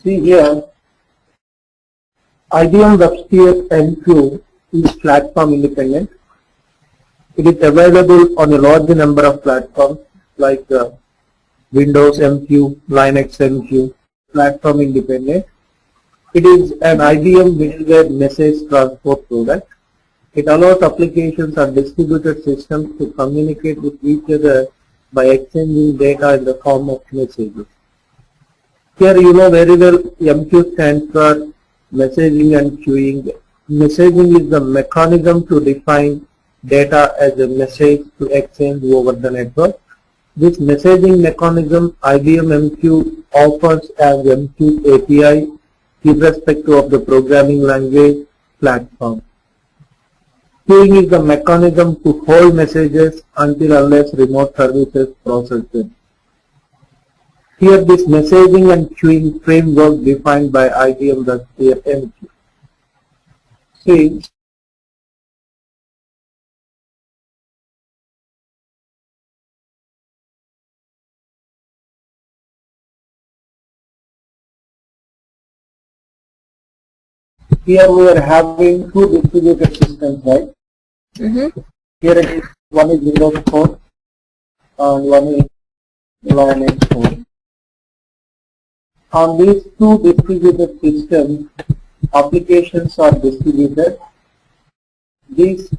See here, IBM WebSphere MQ is platform independent. It is available on a large number of platforms like Windows MQ, Linux MQ, platform independent. It is an IBM middleware message transport product. It allows applications and distributed systems to communicate with each other by exchanging data in the form of messages. Here you know very well MQ stands for messaging and queuing. Messaging is the mechanism to define data as a message to exchange over the network. This messaging mechanism IBM MQ offers as MQ API irrespective of the programming language platform. Queuing is the mechanism to hold messages until unless remote services process them. Here this messaging and queuing framework defined by IBM WebSphere MQ. See, here we are having two distributed systems, right? Here it is, one is Windows 4 and one is Linux 4. On these two distributed systems, applications are distributed. These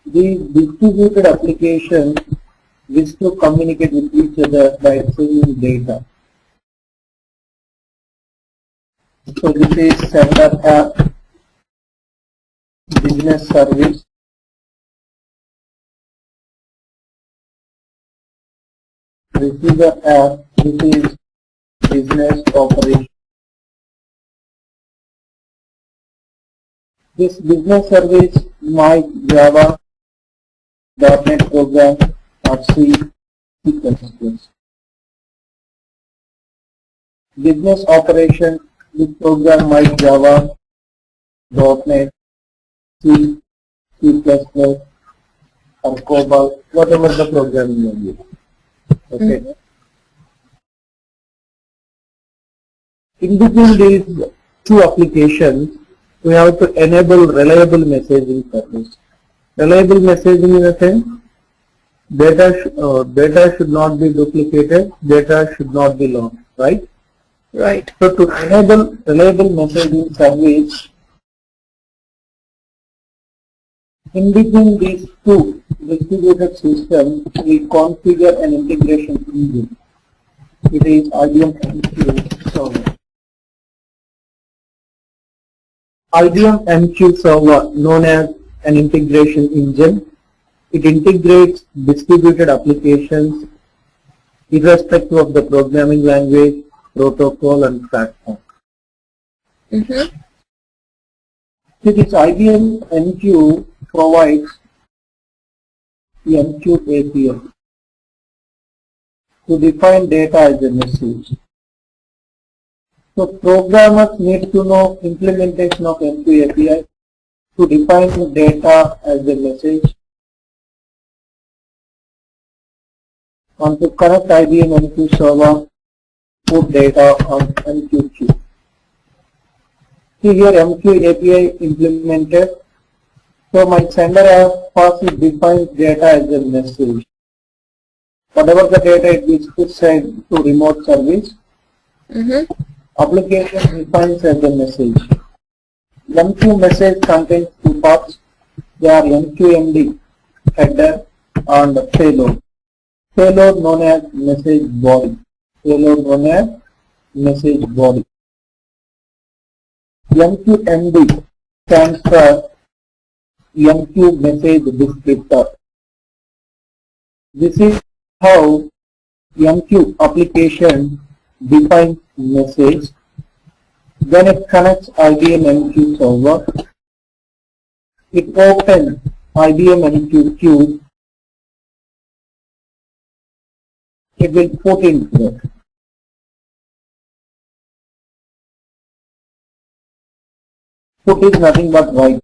distributed applications wish to communicate with each other by exchanging data. So this is sender app, business service, receiver app, this is business operation. This business service might Java, .NET program or C++. Business operation, this program might Java, .NET, C++, or COBOL, whatever the programming language. Okay. In between these two applications, we have to enable reliable messaging service. Reliable messaging in a sense, data should not be duplicated, data should not be lost, right? Right. So to enable reliable messaging service, in between these two distributed systems, we configure an integration engine. It is IBM MQ server. IBM MQ server, known as an integration engine, it integrates distributed applications irrespective of the programming language, protocol and platform. This IBM MQ provides MQ API to define data as a message. So programmers need to know implementation of MQ API to define data as a message and to connect IBM MQ server, put data on MQ queue. See here MQ API implemented. So my sender app first defines data as a message. Whatever the data it is put send to remote service. Application defines as a message. MQ message contains two parts. They are MQMD, header and payload. Payload known as message body. Payload known as message body. MQMD stands for MQ message descriptor. This is how MQ application defines message. Then it connects IBM MQ server. It opens IBM MQ queue. It will put into it. Put is nothing but write.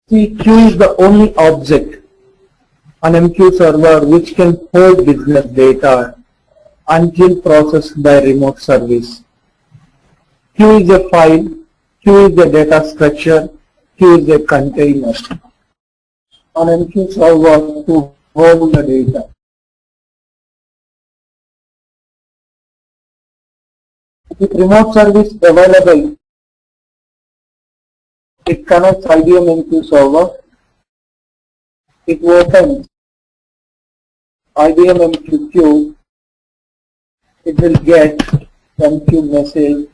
See, queue is the only object on MQ server which can hold business data until processed by remote service. Queue is a file, queue is a data structure, queue is a container on MQ server to hold the data. With remote service available, it connects IBM MQ server, it opens IBM MQ queue, it will get MQ message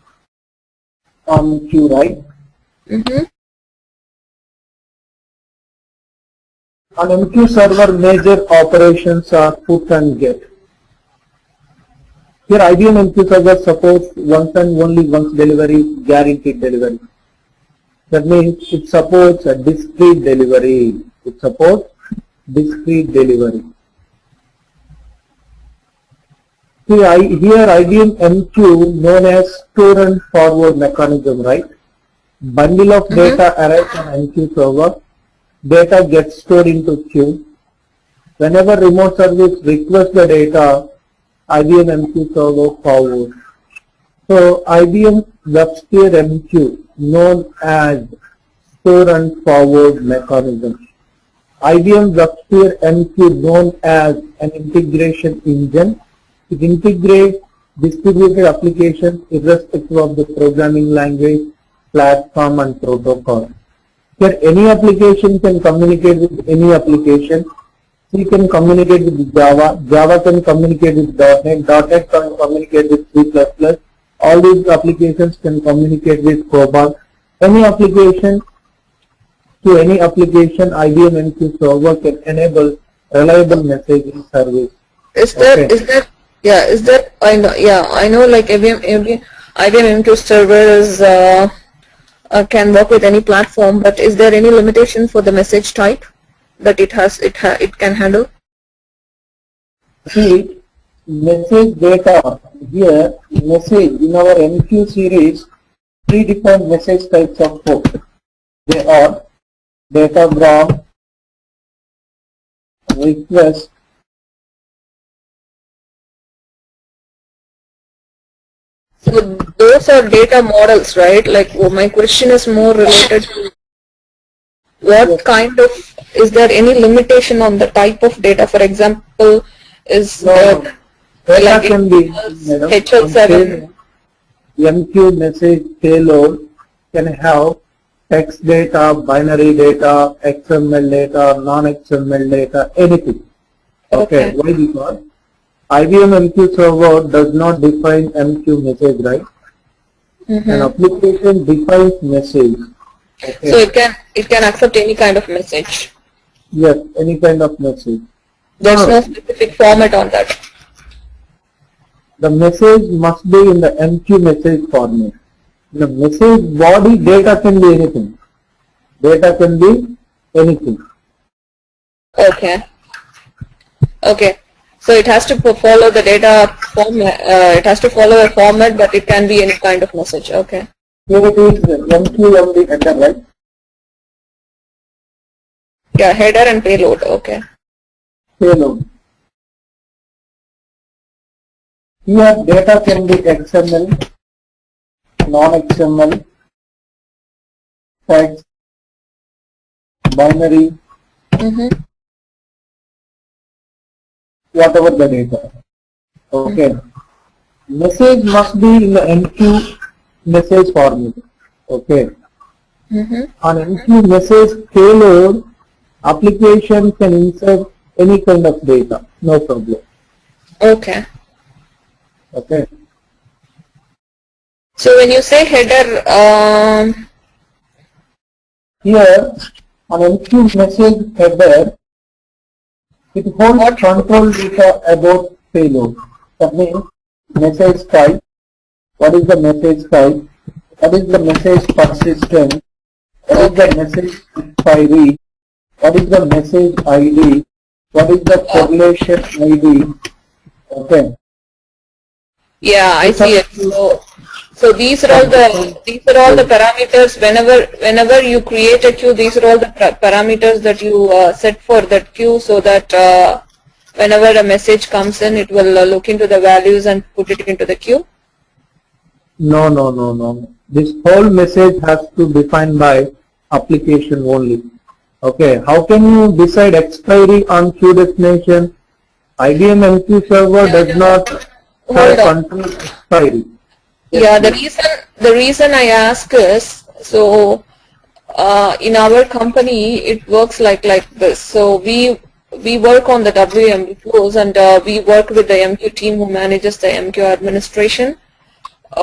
on queue, right? On MQ server, major operations are put and get. Here IBM MQ server supports once and only once delivery, guaranteed delivery. That means it supports a discrete delivery. It supports discrete delivery. Here IBM MQ known as store and forward mechanism, right? Bundle of data arrives on MQ server. Data gets stored into queue. Whenever remote service requests the data, IBM MQ server forward. So IBM WebSphere MQ known as store and forward mechanism. IBM WebSphere MQ known as an integration engine. It integrates distributed applications irrespective of the programming language, platform and protocol. Here any application can communicate with any application. C can communicate with Java, Java can communicate with .NET, .NET can communicate with C++. All these applications can communicate with COBOL. Any application to any application, IBM MQ server can enable reliable messaging service. I know like IBM MQ servers can work with any platform, but is there any limitation for the message type that it can handle? See, message data here, message in our MQ series, predefined message types of four. They are datagram, request, so those are data models, right? Like my question is more related to what kind of, is there any limitation on the type of data? For example, is data like can be HL7 MQ message payload can have text data, binary data, XML data, non-XML data, anything. Okay. Why? Because IBM MQ server does not define MQ message, right? An application defines message. Okay. So it can accept any kind of message. Yes, any kind of message. There's no specific format on that. The message must be in the MQ message format. The message body data can be anything. Data can be anything. Okay. Okay. So it has to follow the data format. It has to follow a format, but it can be any kind of message. Okay. Here it is MQ header, right? Yeah, header and payload. Okay. Payload. Here data can be XML, non-XML, text, binary, whatever the data. Okay. Message must be in the MQ message format. Okay. On MQ message payload, application can insert any kind of data. No problem. Okay. Okay. So when you say header, here on MQ message header, it holds control data about payload. That means message type. What is the message type? What is the message persistent? What is the message expiry? What is the message ID? What is the correlation ID? Okay. Yeah, I see it. So these are all the parameters. Whenever you create a queue, these are all the parameters that you set for that queue, so that whenever a message comes in, it will look into the values and put it into the queue? No, no, no, no. This whole message has to be defined by application only. Okay, how can you decide expiry on queue destination? IBM MQ server does not have Hold on. control expiry. Yeah, the reason I ask is, so in our company it works like this. So we work on the WMB flows, and we work with the MQ team who manages the MQ administration,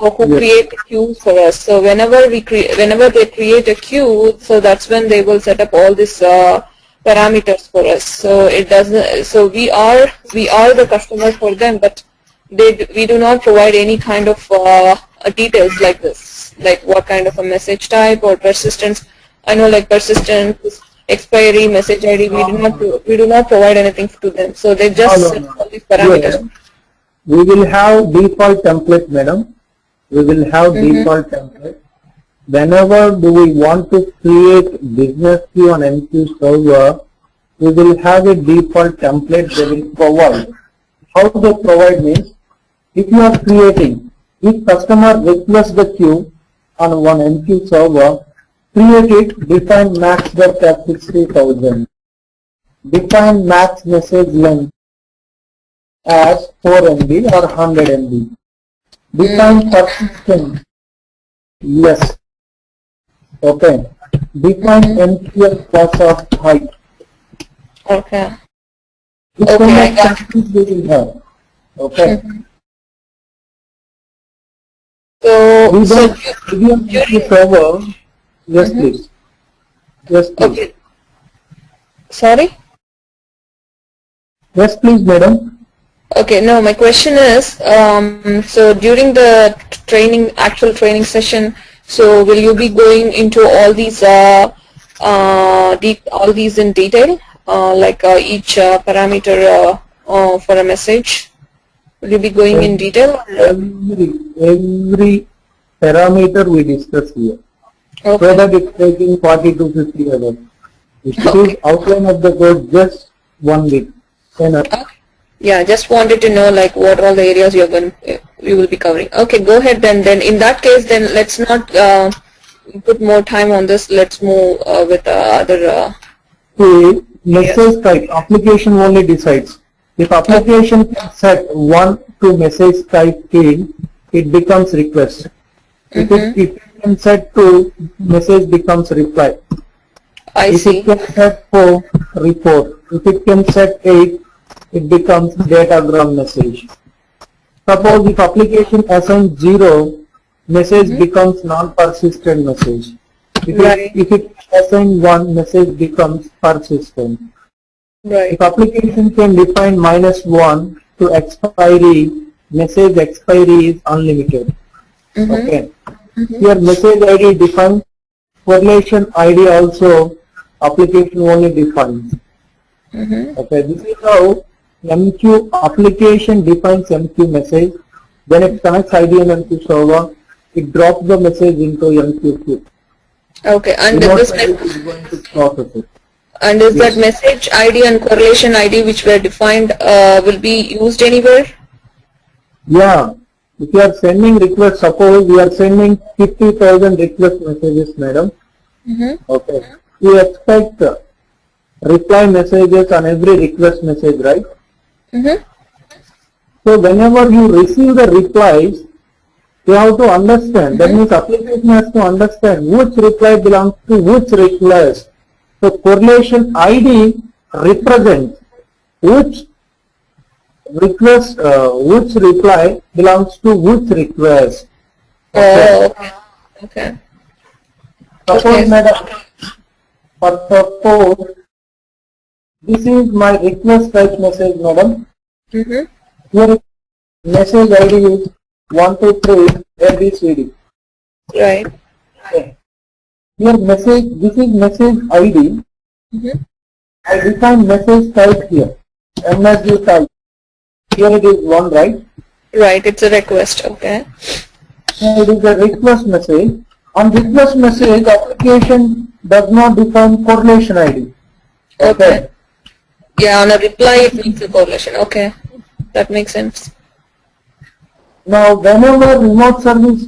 who Yes. create queues for us. So whenever they create a queue, so that's when they will set up all these parameters for us. So it doesn't. So we are the customer for them, but we do not provide any kind of details like this, like what kind of a message type or persistence. I know, like persistence, expiry, message ID. We do not provide anything to them. So they just No, set no, no. all these parameters. Yeah. We will have default template, madam. We will have default template. Whenever do we want to create business queue on MQ server, we will have a default template they will provide. How they provide means, if you are creating, if customer requests the queue on one MQ server, create it, define max depth at 60,000. Define max message length as 4 MB or 100 MB. Define persistence. Yes. Okay. Define MQL class of height. Okay. This Okay, kind I of got practice we will have. Okay. So, We so don't MQ server. Yes, please. Yes, please. okay. Sorry? Yes, please, madam. Okay, no, my question is, so during the actual training session, so will you be going into all these, all these in detail, like each parameter for a message? Will you be going in detail? Every parameter we discuss here. So Okay. that it's taking 40 to 50 hours. It Okay. is outline of the code just 1 week. Enough. Okay. Yeah, just wanted to know like what all the areas you will be covering. Okay, go ahead then. Then in that case, then let's not put more time on this. Let's move with other. See, message type, application only decides. If application can set 1 to message type field, it becomes request. If it can set 2, message becomes reply. I If see. it can set 4, report. If it can set 8, it becomes datagram message. Suppose if application assigns 0, message becomes non-persistent message. Right. If it assigns 1, message becomes persistent. Right. If application can define -1 to expiry, message expiry is unlimited. Okay. Here message ID defines, correlation ID also application only defines. Okay, this is how MQ application defines MQ message. Then it connects IBM MQ server. It drops the message into MQ queue. Okay, and Remote this service is going to process it. and is that Yes. message ID and correlation ID which were defined will be used anywhere? Yeah. If you are sending request, suppose we are sending 50,000 request messages, madam. Okay. You expect reply messages on every request message, right? So whenever you receive the replies, you have to understand. That means application has to understand which reply belongs to which request. So correlation ID represents which request, which reply belongs to which request. Oh, okay. Okay. Suppose, Okay. madam, suppose this is my request type message, madam. Here message ID is 123 ABCD. Right. Okay. Here message, this is message ID. I define message type here. MSG type. Here it is 1, right? Right. It's a request. Okay. Here it is a request message. On request message, application does not define correlation ID. Okay. Yeah, on a reply it makes a correlation. Okay, that makes sense. Now, whenever remote service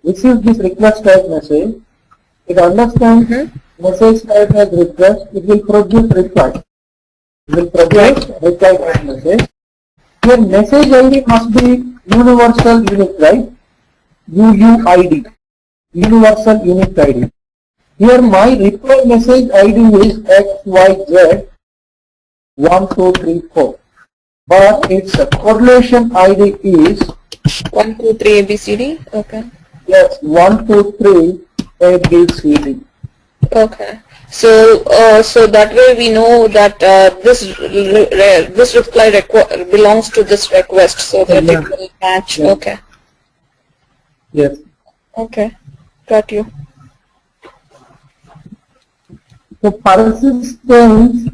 receives this request type message, it understands message type as request, it will produce reply. It will produce reply type message. Here message ID must be universal unique, right? UUID, universal unique ID. Here my reply message ID is XYZ 1234, but its correlation ID is 1, 2, 3 ABCD. Okay. yes 123 ABCD. Okay. So, so that way we know that this reply belongs to this request, so that Yeah. it will match. Yeah. Okay. Yes. Okay. Got you. So persistence,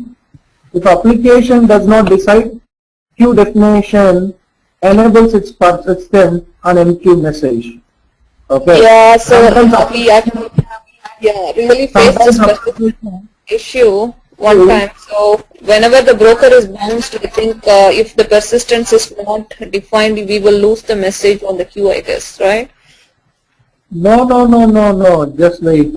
if application does not decide, queue definition enables its persistence on MQ message. Okay. Yeah. So Sometimes we actually, really face this application issue one time. So whenever the broker is bounced, I think if the persistence is not defined, we will lose the message on the queue, I guess, right? No, just wait.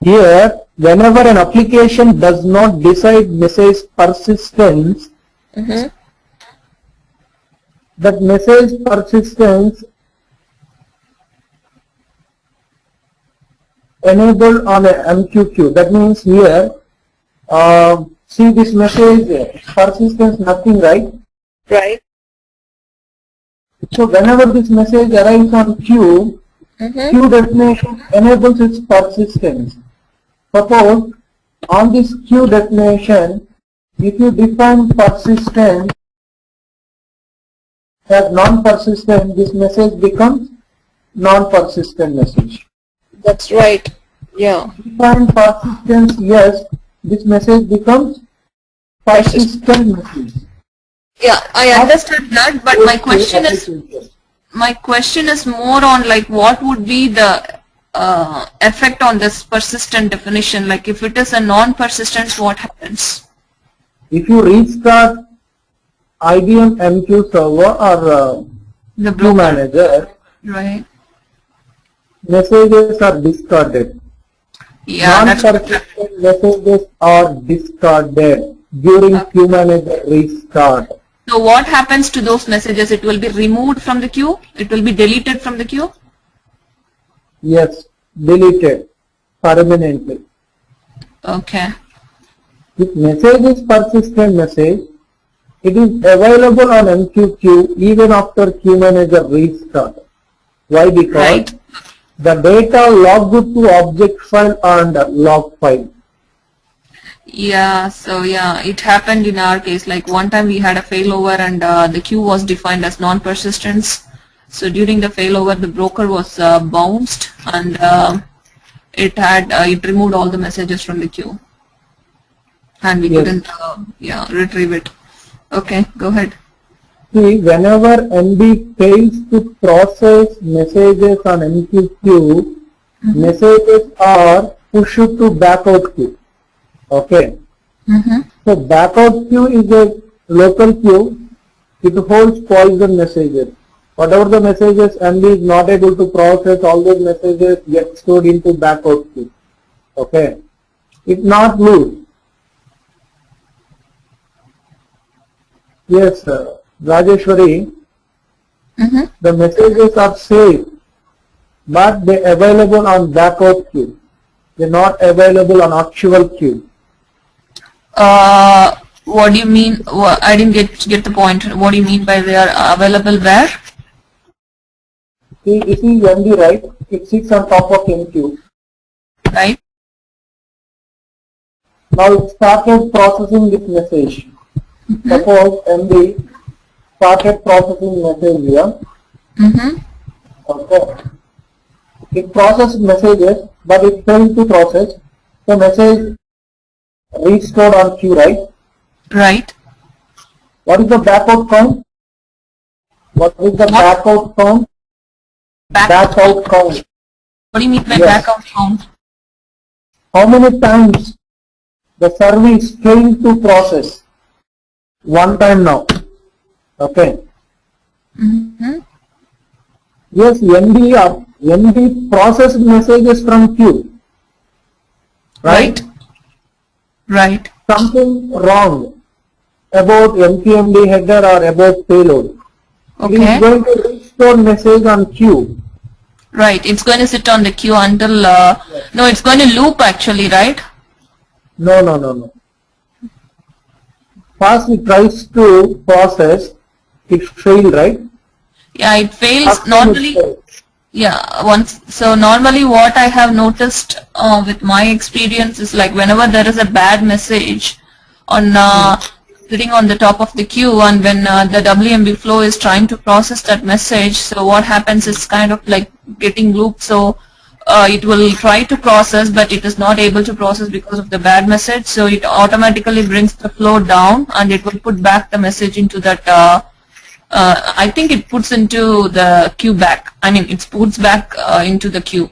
Here, whenever an application does not decide message persistence, that message persistence enabled on a MQQ. That means here, see this message persistence nothing, right? Right. So whenever this message arrives on queue, queue definition enables its persistence. Suppose on this queue definition, if you define persistent as non-persistent, this message becomes non-persistent message. That's right. Yeah. Define persistence, yes, this message becomes persistent message. Yeah, I understand that, but my question is more on like what would be the effect on this persistent definition? Like if it is a non-persistent, what happens? If you restart IBM MQ server or The queue manager, Right. messages are discarded. Yeah, that's Non-persistent messages are discarded during queue manager restart. So what happens to those messages? It will be removed from the queue? It will be deleted from the queue? Yes, deleted permanently. Okay. If message is persistent message, it is available on MQQ even after queue manager restart. Why? Because Right. the data logged to object file and log file. Yeah, so yeah, it happened in our case. Like one time we had a failover and the queue was defined as non-persistence. So during the failover, the broker was bounced and it removed all the messages from the queue, and we couldn't retrieve it. Okay, go ahead. See, whenever MB fails to process messages on MQQ, messages are pushed to backout queue. Okay. So backout queue is a local queue. It holds poison messages. Whatever the messages MB is not able to process, all those messages get stored into backout queue. Okay. It not lose. Yes, Rajeshwari, the messages are saved, but they available on backup queue. They're not available on actual queue. What do you mean? I didn't get the point. What do you mean by they are available where? See, this is MD, right? It sits on top of MQ. Right. Now it started processing this message. Suppose MD started processing message here. Okay. It processed messages, but it failed to process. The message restored on queue, right? Right. What is the backout count? What is the backout count? Backout count. What do you mean by Yes. backout count? How many times the service failed to process one time now. Okay. Mm-hmm. Yes, MD processed messages from queue. Right? Right. Something wrong about MQMD header or about payload. It Okay. is going to restore message on queue. Right. It's going to sit on the queue until, no, it's going to loop actually, right? No. First it tries to process, it failed, right? Yeah, it fails After it normally. failed. Yeah, so normally what I have noticed with my experience is like whenever there is a bad message on sitting on the top of the queue, and when the WMB flow is trying to process that message, so what happens is kind of like getting looped. So it will try to process, but it is not able to process because of the bad message. So it automatically brings the flow down, and it will put back the message into that. I think it puts into the queue back. I mean, it puts back into the queue.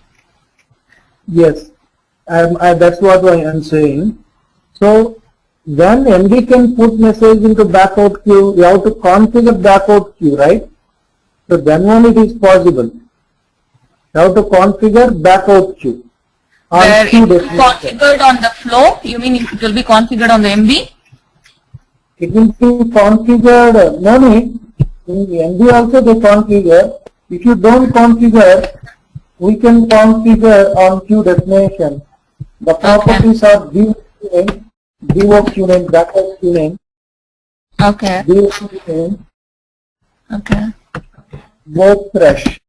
Yes, that's what I am saying. So when MD can put message into backout queue, you have to configure backout queue, right? So then only it is possible. You have to configure backout queue. Where it will be definition. configured on the flow, you mean it will be configured on the MB? It will be configured, no need. In MD also they configure. If you don't configure, we can configure on queue destination. The properties are DO queue name, backup queue name, Okay. DO queue name, Okay. work thresh.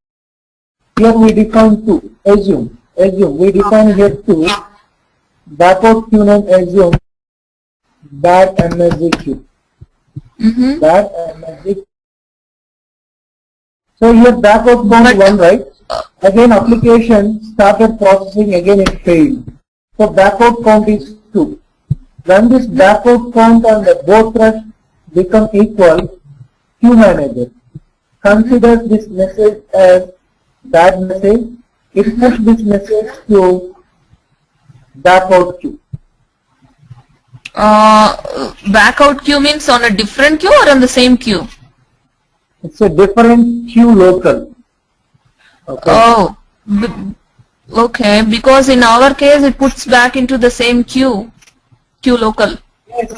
Here we define two. Assume. We define here two. Backup queue name assume that MSG queue. Mm-hmm. That MSG. So here backup count 1, right? Again application started processing, again it failed. So backup count is 2. When this backup count and the both thresh become equal, queue manager considers this message as bad message. It pushes this message to backout queue. Backout queue means on a different queue or on the same queue? It's a different queue local. Okay. Oh, okay. Because in our case, it puts back into the same queue local. Yes.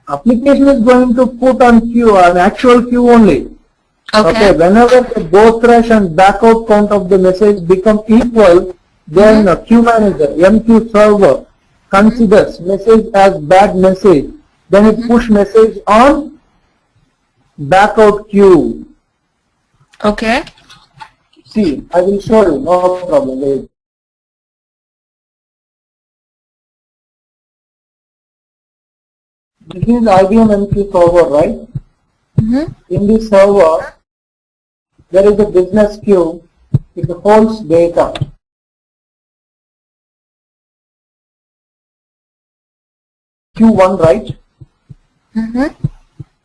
Application is going to put on queue, an actual queue only. Okay. Whenever the both thresh and backout count of the message become equal, then a queue manager, MQ server, considers message as bad message. Then it push message on backout queue. Okay. See, I will show you, no problem. Wait. This is IBM MQ server, right? Mm-hmm. In this server, there is a business queue. It holds data. Q1, right? Mm-hmm.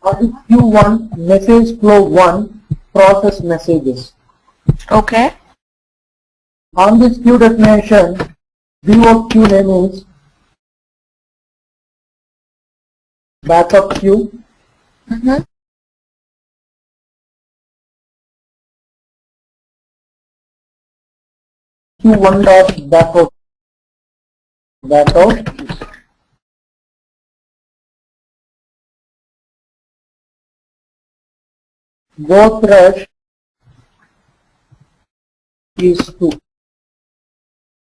On this Q1, message flow 1 process messages. Okay. On this queue definition, view of queue name is backup queue. Mm-hmm. Q1 dot backout. Go thresh is 2.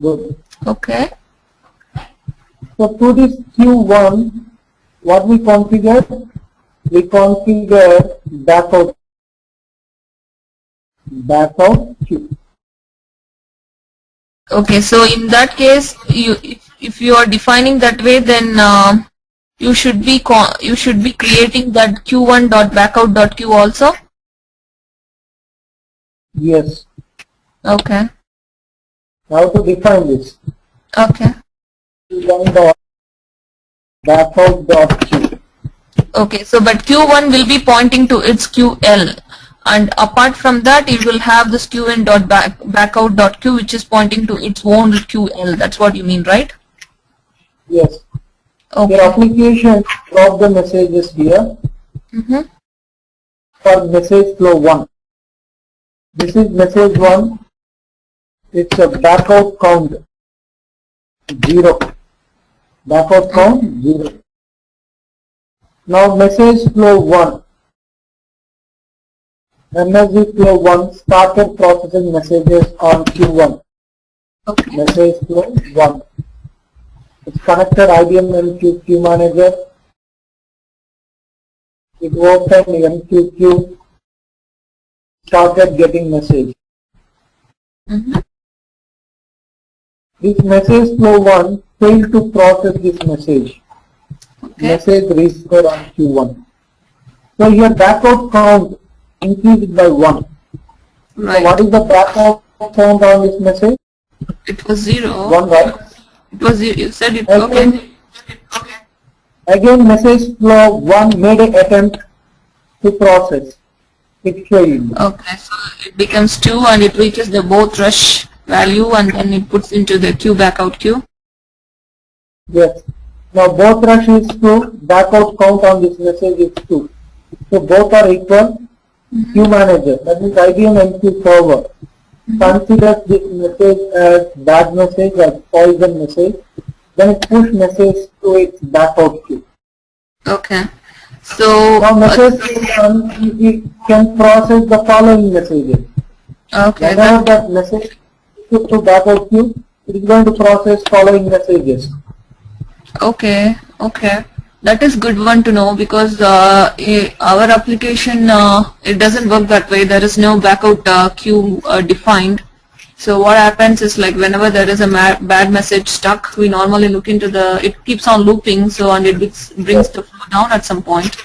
Good. Okay. So to this Q1, what we configure? We configure backout queue. Okay. So in that case, if you are defining that way, then you should be creating that q1.backout.queue also. Yes. Okay. How to define this? Okay. Q1.backout.queue. Okay. So, but Q1 will be pointing to its QL, and apart from that, it will have this Qn.backout.queue, which is pointing to its own QL. That's what you mean, right? Yes. Okay. Your application drop the messages here for message flow 1. This is message 1. It's a backout count 0. Backout count 0. Now message flow 1. MSG flow 1 started processing messages on Q1. Okay. Message flow 1. It's connected IBM MQ Queue Manager. It opened MQQ, started getting message. This message flow 1 failed to process this message. Okay. Message restored on Q1. So your backout count increased by 1. Right. So what is the backout count on this message? It was 0. 1, right? It was 0. You said it. Again, Okay. again message flow 1 made an attempt to process. It failed. Okay. So it becomes 2 and it reaches the both rush value and then it puts into the queue backout queue. Yes. Now both rush is 2, backout count on this message is 2. So both are equal. Queue manager, that is IBM MQ server, considers this message as bad message, as poison message, then it push message to its backout queue. Okay. So Now message it can process the following messages. okay. Whenever that message is to backout queue, it is going to process following messages. Okay. Okay. That is good one to know because our application it doesn't work that way. There is no backout queue defined. So what happens is like whenever there is a bad message stuck, we normally look into it keeps on looping. So and it brings the flow down at some point.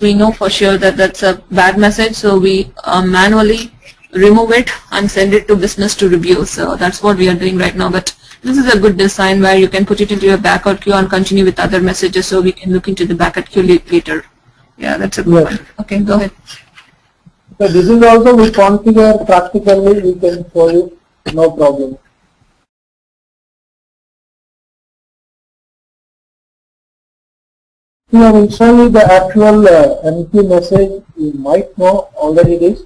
We know for sure that that's a bad message. So we manually remove it and send it to business to review. So that's what we are doing right now. But this is a good design where you can put it into your backup queue and continue with other messages so we can look into the backup queue later. Yeah, that's a good one. Okay, go ahead. So this is also we configure practically, we can show you, no problem. Here I will show you the actual MQ message. You might know already this.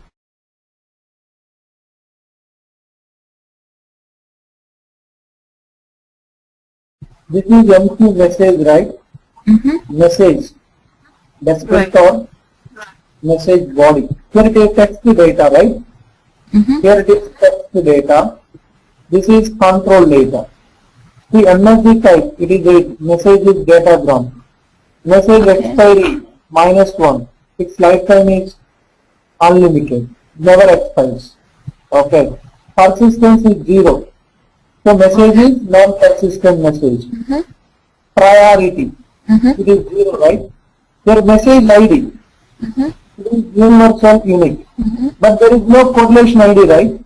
This is MQ message, right? Message, descriptor, message body. Here it is text to data, right? Here it is text to data. This is control data. The MSG type, it is a message is datagram. Message expiry -1. Its lifetime is unlimited, never expires. Okay. Persistence is 0. So message is non-persistent message. Priority, it is 0, right? Your message ID, it is universal unique. But there is no correlation ID, right?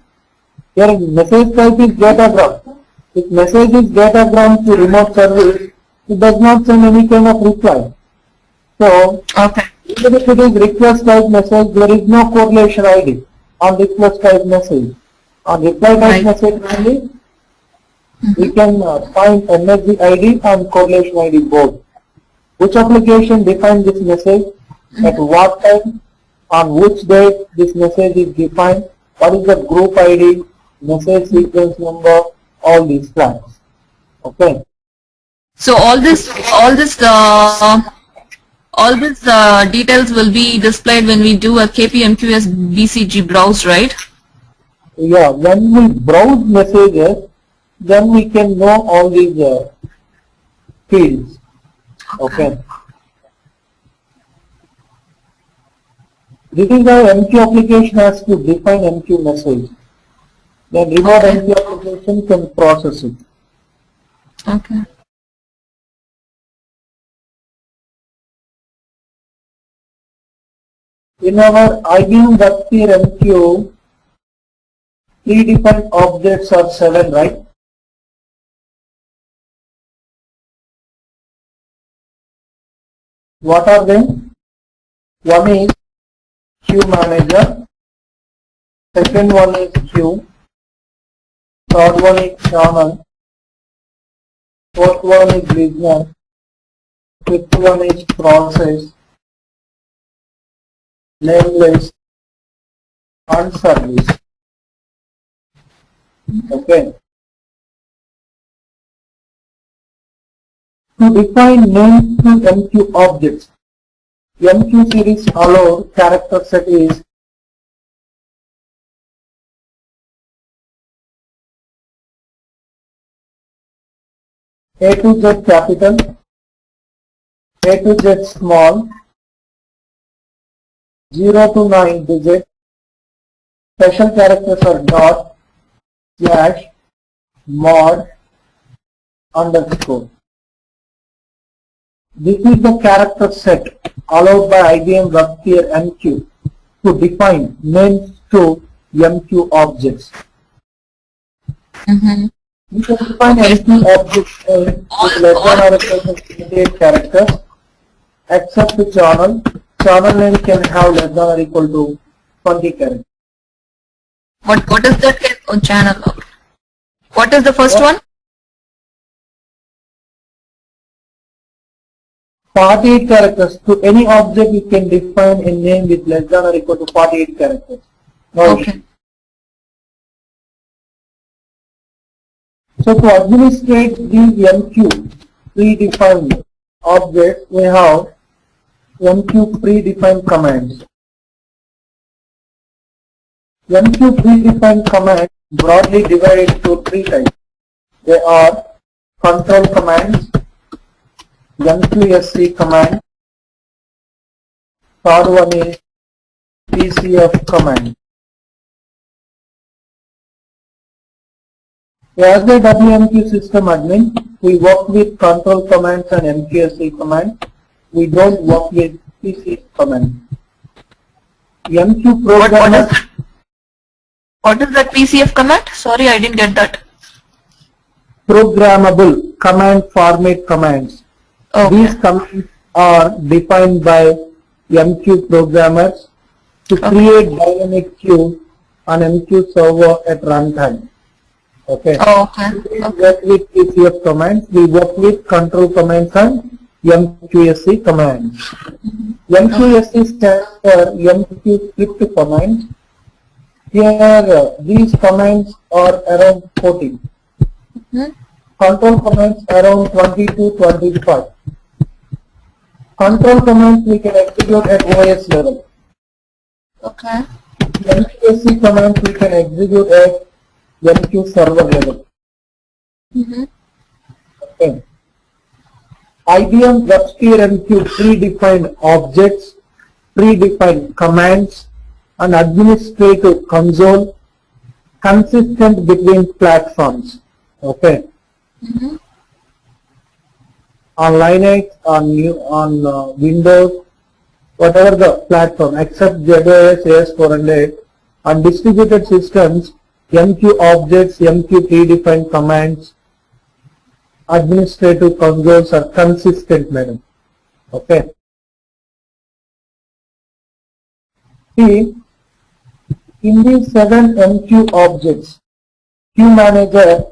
Your message type is datagram. If message is datagram to remote service, it does not send any kind of reply. So, even if it is request type message, there is no correlation ID on request type message. On reply type message only, we can find MSG ID and correlation ID both. Which application defines this message, at what time, on which date this message is defined, what is the group ID, message sequence number, all these flags. Okay. So all this details will be displayed when we do a KPMQS BCG browse, right? Yeah, when we browse messages, then we can know all these fields. Okay. This is how MQ application has to define MQ message. Then remote MQ application can process it. Okay. In our IBM WebSphere MQ, predefined objects are 7, right? What are they? One is queue manager, second one is queue, third one is channel, Fourth one is business. Fifth one is process, name list, and service. Okay. To define names to MQ objects, MQ series allowed character set is A to Z capital, A to Z small, 0 to 9 digit, special characters are dot, slash, mod, underscore. This is the character set allowed by IBM WebSphere MQ to define names to MQ objects. You can define MQ objects with less than or equal to 28 characters, except the channel. Channel name can have less than or equal to 20 characters. What is that channel? What is the first one? 48 characters. To any object you can define a name with less than or equal to 48 characters. Okay. So to administrate these MQ predefined objects, we have MQ predefined commands. MQ predefined commands broadly divided into three types. They are control commands, MQSC command, third one is PCF command. As the WMQ system admin, we work with control commands and MQSC command. We don't work with PCF command. MQ programmer. What is that PCF command? Sorry, I didn't get that. Programmable command format commands. Okay. These commands are defined by MQ programmers to create dynamic queue on MQ server at runtime. Okay. Oh, okay. We work with PCF commands. We work with control commands and MQSC commands. MQSC stands for MQ script commands. Here, these commands are around 40. Control commands around 20 to 25. Control commands we can execute at OS level. Okay. MQSC commands we can execute at MQ server level. Okay. IBM WebSphere MQ predefined objects, predefined commands, and administrative console consistent between platforms. Okay. On Linux, on Windows, whatever the platform except ZOS, AS400, on distributed systems, MQ objects, MQ predefined commands, administrative consoles are consistent, madam. Okay. See, in these 7 MQ objects, Queue Manager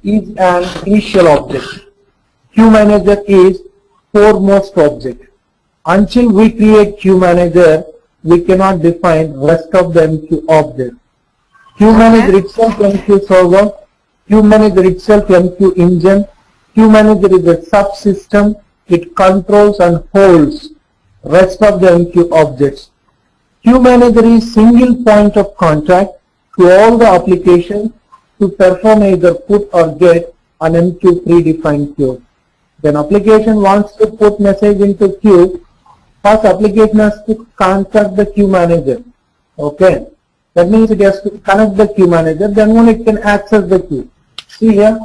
is an initial object. Queue Manager is foremost object. Until we create Queue Manager, we cannot define rest of the MQ objects. Queue Manager itself MQ server, Queue Manager itself MQ engine. Queue Manager is a subsystem. It controls and holds rest of the MQ objects. Queue Manager is single point of contact to all the applications to perform either put or get an MQ predefined queue. When application wants to put message into queue, first application has to contact the Queue Manager. Okay. That means it has to connect the Queue Manager, then only it can access the queue. See here.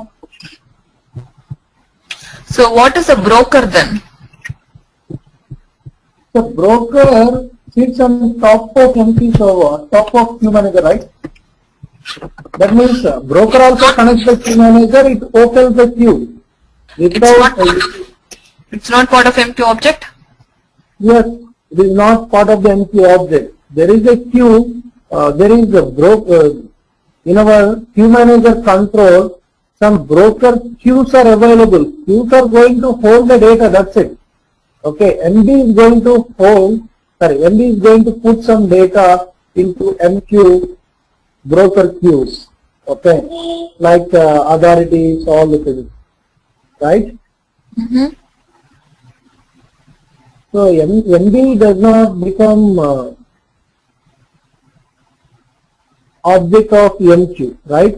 So what is a broker then? The broker sits on top of MQ server, top of Queue Manager, right? That means broker also connects the Queue Manager, it opens the queue. It's not part of MQ object? Yes, it is not part of the MQ object. There is a queue, there is a broker, in our Queue Manager control, some broker queues are available. Queues are going to hold the data, that's it. Okay, MD is going to MD is going to put some data into MQ broker queues. Okay, like authorities, all the things, right? So MD does not become object of MQ, right?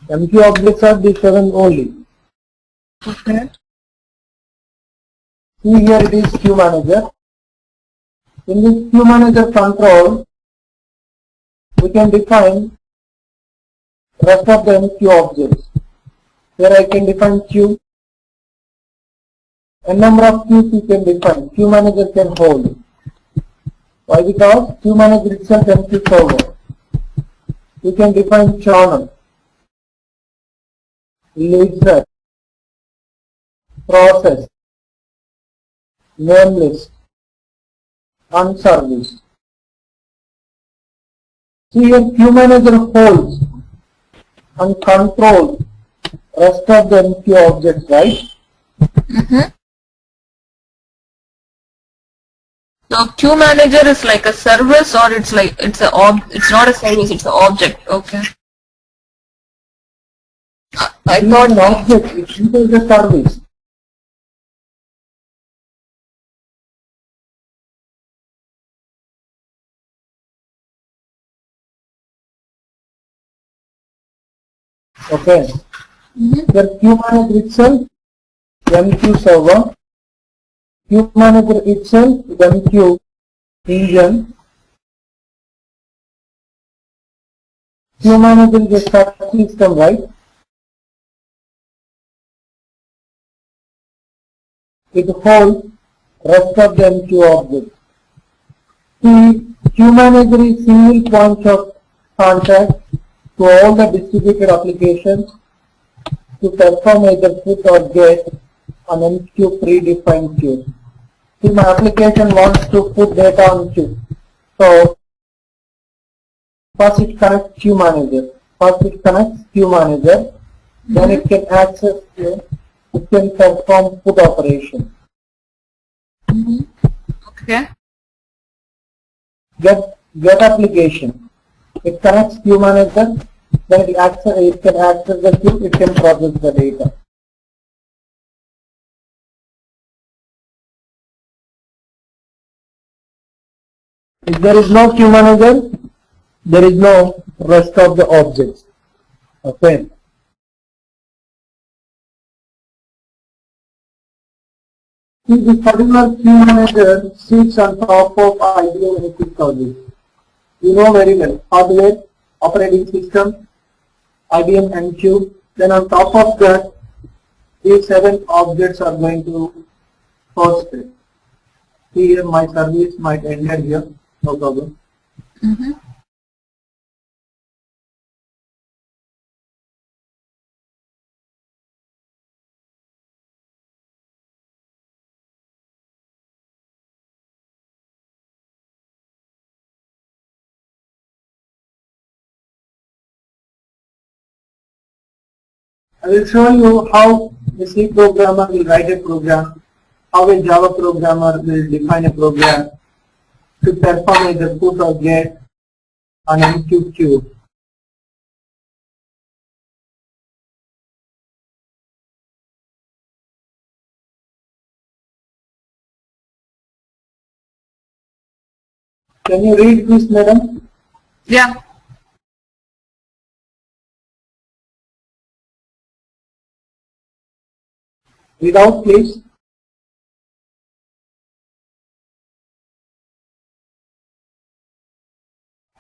MQ objects are the 7 only. Okay. See here it is queue manager. In this queue manager control, we can define rest of the MQ objects. Here I can define queue. A number of queues you can define. Queue manager can hold. Why? Because queue manager itself MQ server. You can define channel, listener, process, name list, and service. See here queue manager holds and controls rest of the MQ objects, right? So queue manager is like a service, or it's like it's not a service, it's an object. Okay. I thought an object, it is a service. Okay. The queue manager itself, MQ server, queue manager itself, MQ engine, queue manager is a search system, right? It holds rest of the MQ objects. The queue manager is single point of contact to all the distributed applications to perform either put or get an MQ predefined queue. See, my application wants to put data on queue. So first it connects queue manager. Then it can access queue. It can perform put operation. Okay. Get application. It connects queue manager. Then it can access the queue. It can process the data. If there is no queue manager, there is no rest of the objects. Okay. See, this particular queue manager sits on top of IBM NetSuite service. You know very well. Hardware, operating system, IBM MQ. Then on top of that, these 7 objects are going to host it. See here, my service might end here. No problem. I will show you how a C programmer will write a program, how a Java programmer will define a program to perform either put or get on MQ queue. Can you read this, madam? Yeah. Read out, please.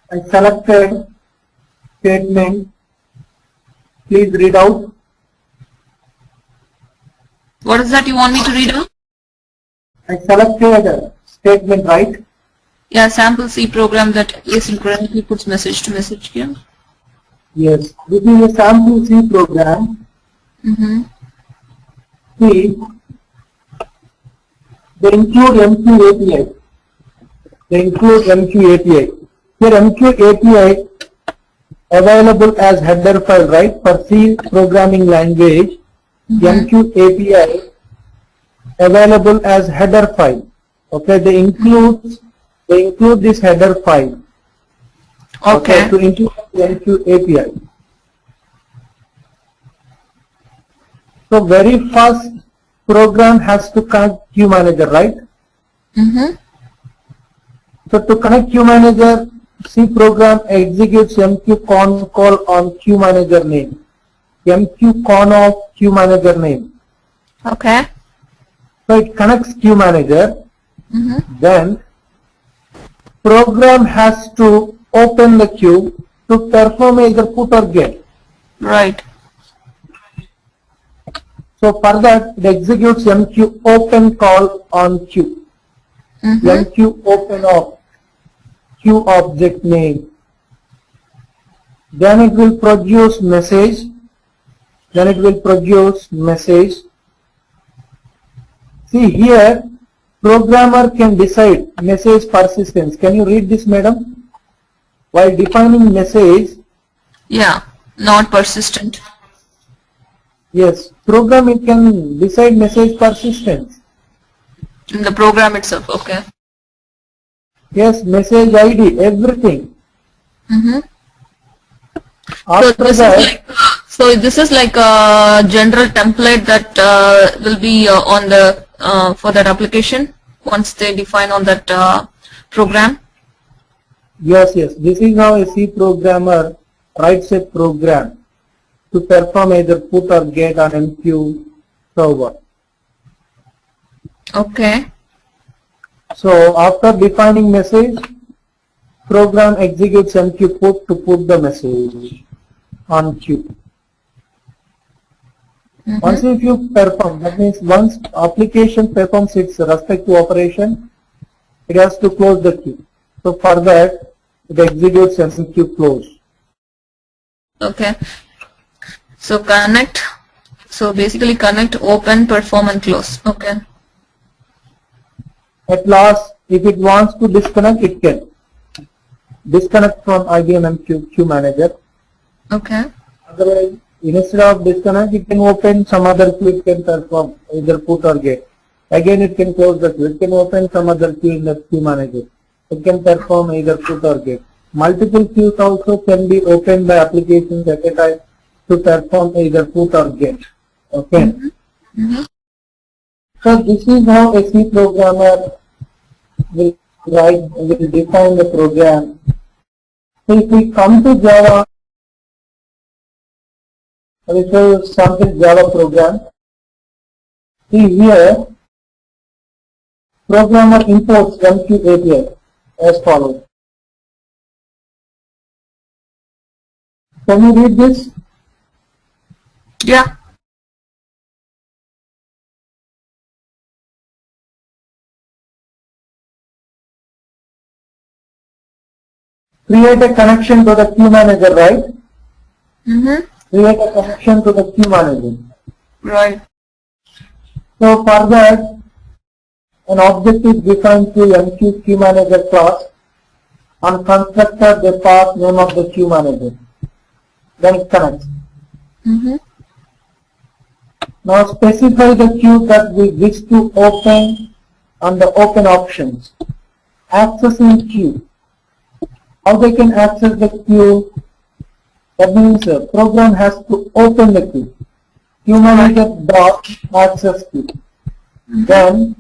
I selected statement. Please read out. What is that you want me to read out? I selected a statement, right? Yeah, sample C program that asynchronously puts message to message queue. Yes, this is a sample C program. See, they include MQ API. Here MQ API available as header file, right? For C programming language, MQ API available as header file. Okay, they include this header file. Okay. To include the MQ API. So very first program has to connect Queue Manager, right? So to connect Queue Manager, C program executes MQ con call on Queue Manager name. MQ con of Queue Manager name. Okay. So it connects Queue Manager. Then program has to open the queue to perform either put or get. Right. So for that, it executes MQ open call on queue. MQ open of queue object name. Then it will produce message. See here, programmer can decide message persistence. Can you read this, madam? While defining message, Yeah. Not persistent. yes, program it can decide message persistence. In the program itself. Okay. Yes, message ID, everything. After that, So this is like a general template that will be on the for that application once they define on that program. yes, this is how a C programmer writes a program to perform either put or get on MQ server. Okay. So after defining message, program executes MQ put to put the message on queue. Once if you perform, that means once application performs its respective operation, it has to close the queue. So for that, it executes MQ close. Okay. So connect. So basically connect, open, perform, and close. Okay. At last, if it wants to disconnect, it can disconnect from IBM MQ Queue Manager. Okay. Otherwise, instead of disconnect, it can open some other queue, it can perform either put or get. Again, it can close the queue, it can open some other queue in the Queue Manager. It can perform either put or get. Multiple queues also can be opened by applications at a time to perform either put or get. Okay. So this is how a C programmer will define the program. So if we come to Java, I will show you sample Java program. See here, programmer imports MQ API as follows. Can you read this? Yeah. Create a connection to the Queue Manager, right? Create a connection to the Queue Manager. Right. So for that, an object is defined to MQ Queue Manager class and constructor the path name of the Queue Manager. Then it connects. Now specify the queue that we wish to open and the open options. Accessing queue. How they can access the queue? That means program has to open the queue. Queue Manager dot access queue. Then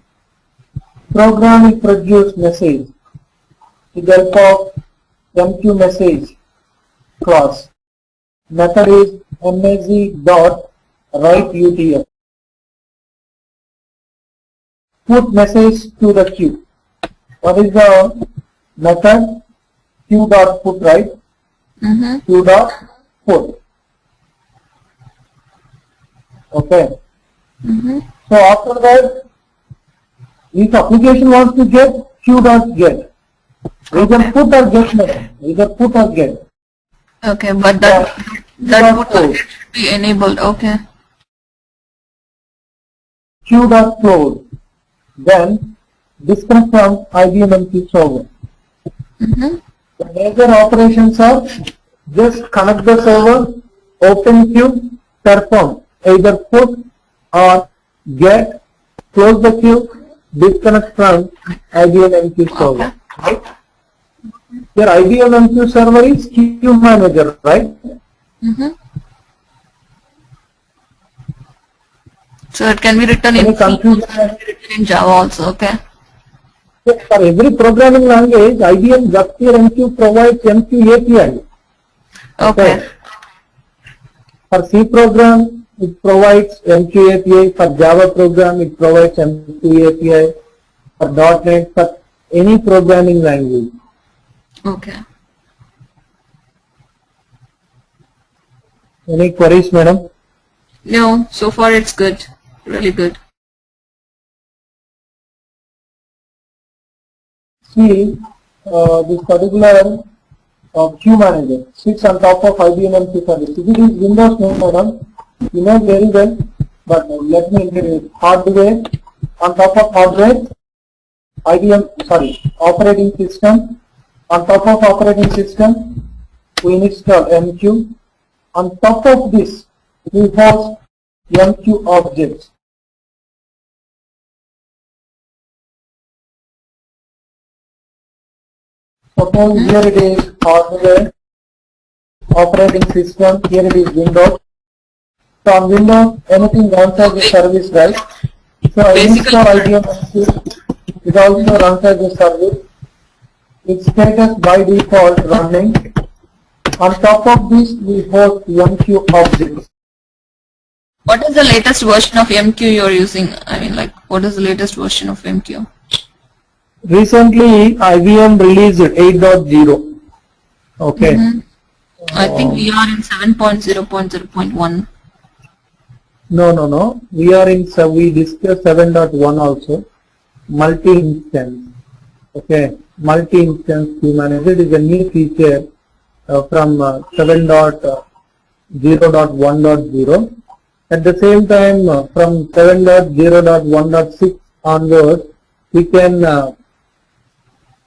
program will produce message with the help of MQ message class. Method is msg dot write UTF. Put message to the queue. What is the method? Queue dot put, right? Queue dot put. Okay. So after that, if application wants to get, queue dot get. Either put or get method. Either put or get. Okay, but that would should be enabled. Okay. Queue dot close. Then disconnect from IBM MQ server. The major operations are just connect the server, open queue, perform either put or get, close the queue, disconnect from IBM MQ server. Right? Your IBM MQ server is queue manager, right? Mm-hmm. So it can be written Any in C, confusion? it can be written in Java also, okay? For every programming language, IBM WebSphere MQ provides MQ API. Okay. For C program, it provides MQ API. For Java program, it provides MQ API. For .NET, for any programming language. Okay. Any queries, madam? No, so far it's good. Really good. See, this particular queue manager sits on top of IBM MQ service. If it is Windows, no, madam, you know very well, but let me introduce hardware. On top of hardware, operating system. On top of operating system, we install MQ. On top of this, we host MQ objects. Suppose here it is hardware, operating system, here it is Windows. So on Windows, anything runs as a service, right? So I install IBM MQ, it also runs as a service. Its status by default running. On top of this, we host MQ objects. What is the latest version of MQ you're using? I mean, like, what is the latest version of MQ? Recently, IBM released 8.0. Okay. Mm-hmm. I think we are in 7.0.0.1. No. We discussed 7.1 also. Multi-instance. Okay. Multi-instance queue manager is a new feature from 7.0.1.0. At the same time, from 7.0.1.6 onwards, we can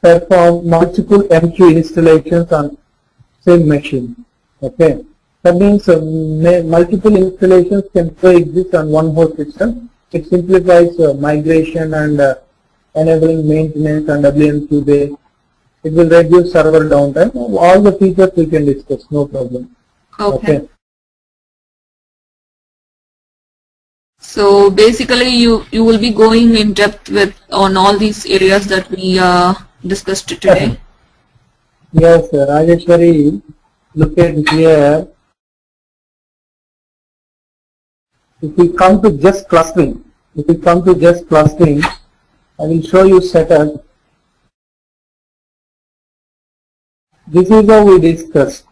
perform multiple MQ installations on same machine. Okay. That means multiple installations can coexist on one host system. It simplifies migration and enabling maintenance and WMQ based. It will reduce server downtime. All the features we can discuss, no problem. Okay. So basically, you will be going in depth on all these areas that we discussed today. Yes, sir. Rajeshwari, look at here. If we come to just clustering, I will show you setup. This is how we discussed.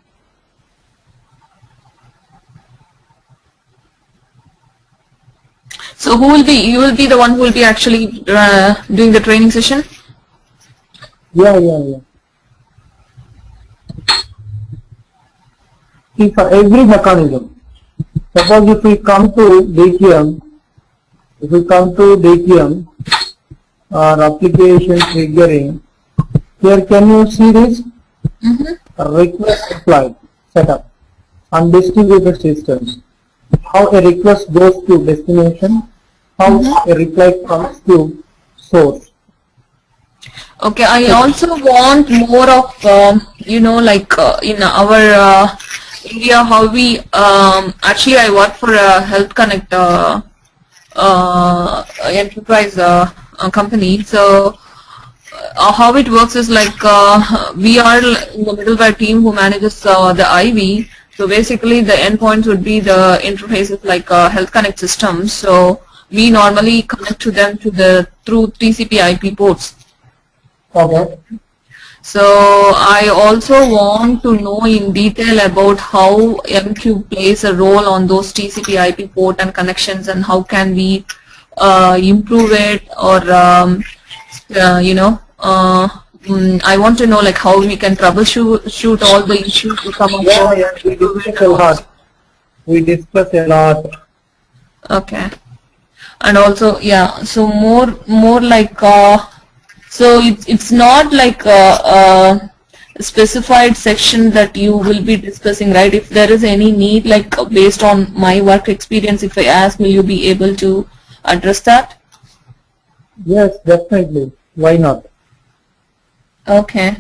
So you will be the one who will be actually doing the training session? Yeah. See, for every mechanism, suppose if we come to DQM, or application triggering, here can you see this? Request applied setup on distributed systems. How a request goes to destination, how a reply comes to source. Okay, I also want more of, in our area, how we, actually I work for a Health Connect enterprise company. So how it works is like we are in the middleware team who manages the IV. So basically the endpoints would be the interfaces like Health Connect systems. So we normally connect to them through TCP IP ports. Okay. So I also want to know in detail about how MQ plays a role on those TCP IP port and connections, and how can we improve it, or I want to know like how we can troubleshoot all the issues to come up. We discuss a lot. Okay. And also, yeah, so more like so it's not like specified section that you will be discussing, right? If there is any need, like based on my work experience, if I ask, will you be able to address that? Yes, definitely. Why not? Okay.